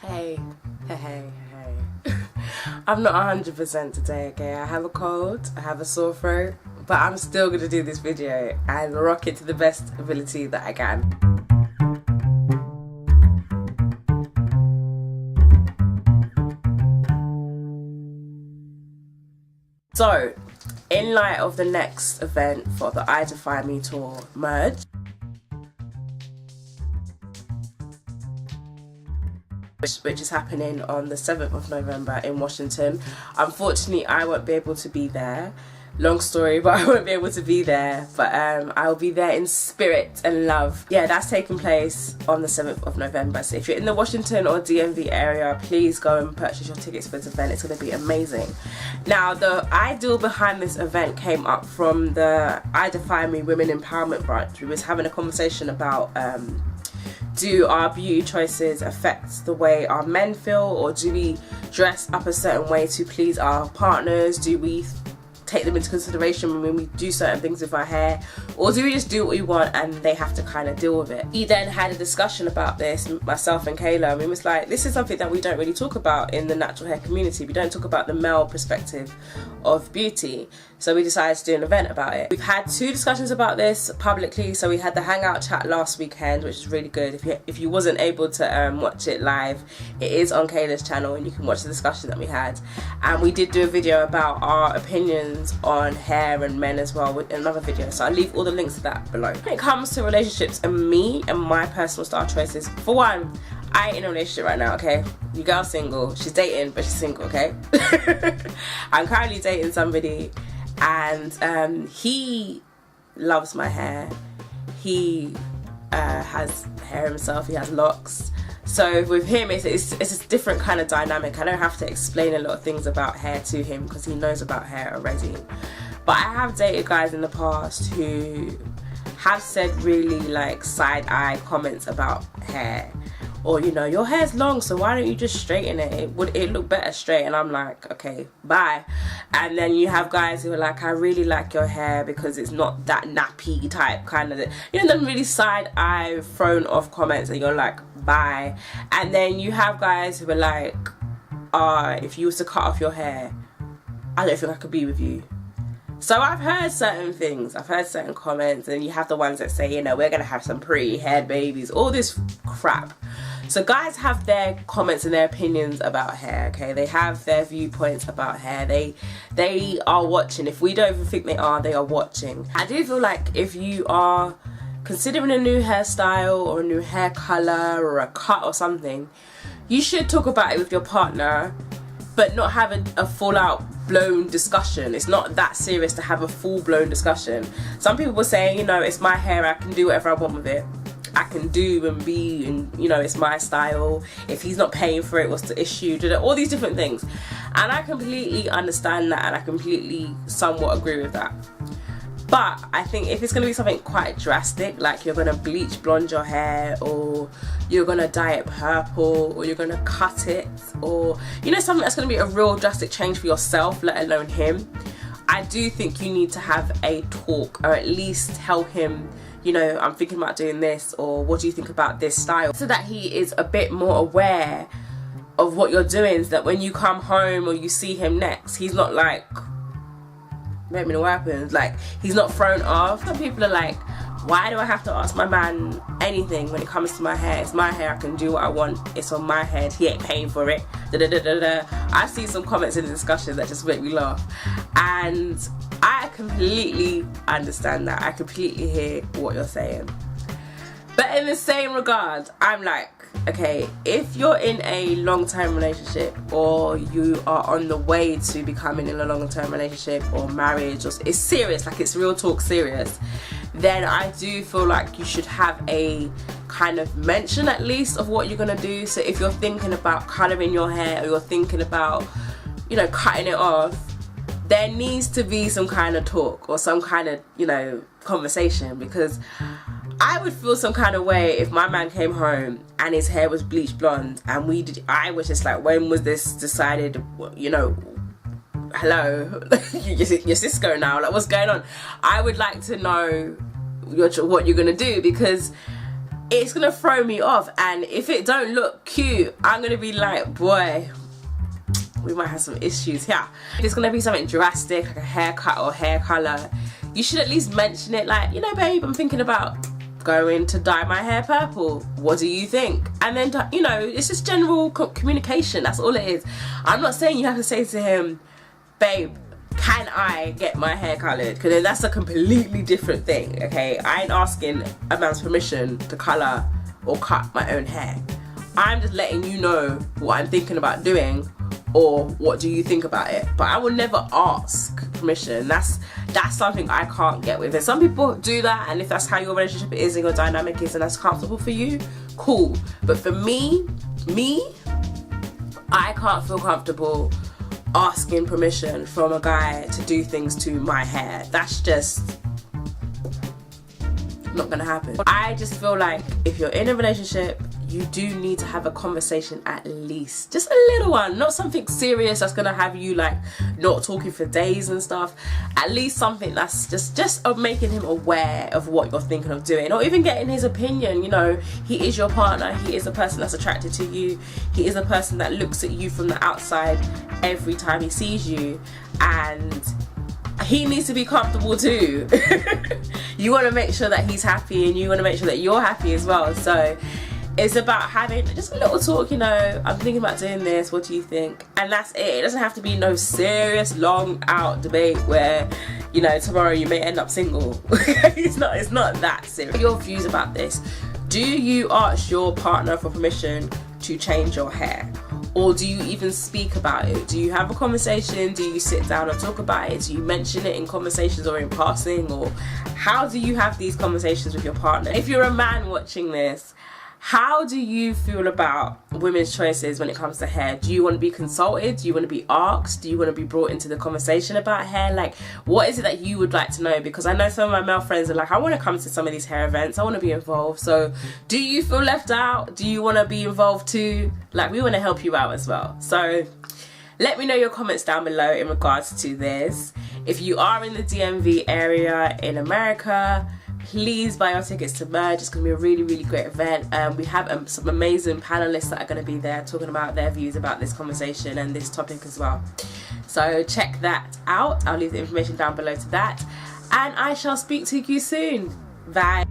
Hey. I'm not 100% today, okay? I have a cold, I have a sore throat, but I'm still gonna do this video and rock it to the best ability that I can. So, in light of the next event for the I Defy Me tour, Merge, which is happening on the 7th of November in Washington. Unfortunately, I won't be able to be there. Long story, but I won't be able to be there. But I will be there in spirit and love. Yeah, that's taking place on the 7th of November. So if you're in the Washington or DMV area, please go and purchase your tickets for this event. It's going to be amazing. Now, the ideal behind this event came up from the I Defy Me Women Empowerment branch. We was having a conversation about do our beauty choices affect the way our men feel, or do we dress up a certain way to please our partners? Do we take them into consideration when we do certain things with our hair, or do we just do what we want and they have to kind of deal with it? We then had a discussion about this, myself and Kayla, and we was like, this is something that we don't really talk about in the natural hair community. We don't talk about the male perspective of beauty, so we decided to do an event about it. We've had 2 discussions about this publicly. So we had the Hangout chat last weekend, which is really good. If you wasn't able to watch it live, it is on Kayla's channel and you can watch the discussion that we had. And we did do a video about our opinions on hair and men as well with another video, so I'll leave all the links to that below. When it comes to relationships and me and my personal style choices, for one, I ain't in a relationship right now, okay? Your girl's single. She's dating, but she's single, okay? I'm currently dating somebody, and he loves my hair. He has hair himself. He has locks. So with him, it's a different kind of dynamic. I don't have to explain a lot of things about hair to him because he knows about hair already. But I have dated guys in the past who have said really like side-eye comments about hair. Or, you know, your hair's long, so why don't you just straighten it? It look better straight? And I'm like, okay, bye. And then you have guys who are like, I really like your hair because it's not that nappy type kind of, you know, them really side-eye thrown off comments, and you're like, bye. And then you have guys who are like, if you was to cut off your hair, I don't think I could be with you. So I've heard certain things, I've heard certain comments, and you have the ones that say, you know, we're gonna have some pretty haired babies, all this crap. So guys have their comments and their opinions about hair, okay? They have their viewpoints about hair. They are watching. If we don't even think they are watching. I do feel like if you are considering a new hairstyle or a new hair color or a cut or something, you should talk about it with your partner, but not have a full-out blown discussion. It's not that serious to have a full-blown discussion. Some people were saying, you know, it's my hair, I can do whatever I want with it. I can do and be, and you know, it's my style. If he's not paying for it, what's the issue? All these different things. And I completely understand that, and I completely somewhat agree with that. But I think if it's going to be something quite drastic, like you're going to bleach blonde your hair, or you're going to dye it purple, or you're going to cut it, or, you know, something that's going to be a real drastic change for yourself, let alone him, I do think you need to have a talk, or at least tell him, you know, I'm thinking about doing this, or what do you think about this style? So that he is a bit more aware of what you're doing, so that when you come home or you see him next, he's not like, let me know what happens. Like, he's not thrown off. Some people are like, why do I have to ask my man anything when it comes to my hair? It's my hair, I can do what I want. It's on my head, he ain't paying for it. I've seen some comments in the discussion that just make me laugh. And I completely understand that. I completely hear what you're saying. But in the same regard, I'm like, okay, if you're in a long-term relationship, or you are on the way to becoming in a long-term relationship or marriage, or it's serious, like it's real talk serious, then I do feel like you should have a kind of mention at least of what you're gonna do. So if you're thinking about colouring your hair, or you're thinking about, you know, cutting it off, there needs to be some kind of talk or some kind of, you know, conversation, because I would feel some kind of way if my man came home and his hair was bleached blonde, and I was just like, when was this decided, you know, hello, your Cisco now, like what's going on? I would like to know what you're gonna do, because it's gonna throw me off. And if it don't look cute, I'm gonna be like, boy, we might have some issues here. If it's gonna be something drastic, like a haircut or hair color, you should at least mention it, like, you know, babe, I'm thinking about going to dye my hair purple. What do you think? And then, you know, it's just general communication. That's all it is. I'm not saying you have to say to him, babe, can I get my hair coloured? Because then that's a completely different thing, okay? I ain't asking a man's permission to colour or cut my own hair. I'm just letting you know what I'm thinking about doing, or what do you think about it. But I will never ask permission. That's something I can't get with. And some people do that, and if that's how your relationship is and your dynamic is and that's comfortable for you, cool. But for me, I can't feel comfortable asking permission from a guy to do things to my hair. That's just not gonna happen. I just feel like if you're in a relationship, you do need to have a conversation, at least just a little one, not something serious that's gonna have you like not talking for days and stuff. At least something that's just of making him aware of what you're thinking of doing, or even getting his opinion. You know, he is your partner, he is a person that's attracted to you, he is a person that looks at you from the outside every time he sees you, and he needs to be comfortable too. You want to make sure that he's happy, and you want to make sure that you're happy as well. So it's about having just a little talk, you know, I'm thinking about doing this, what do you think? And that's it. It doesn't have to be no serious, long out debate where, you know, tomorrow you may end up single. It's not that serious. Your views about this. Do you ask your partner for permission to change your hair? Or do you even speak about it? Do you have a conversation? Do you sit down and talk about it? Do you mention it in conversations or in passing? Or how do you have these conversations with your partner? If you're a man watching this, how do you feel about women's choices when it comes to hair? Do you want to be consulted? Do you want to be asked? Do you want to be brought into the conversation about hair? Like, what is it that you would like to know? Because I know some of my male friends are like, I want to come to some of these hair events. I want to be involved. So do you feel left out? Do you want to be involved too? Like, we want to help you out as well. So let me know your comments down below in regards to this. If you are in the DMV area in America, please buy your tickets to Merge. It's going to be a really, really great event. We have some amazing panelists that are going to be there talking about their views about this conversation and this topic as well. So check that out. I'll leave the information down below to that. And I shall speak to you soon. Bye.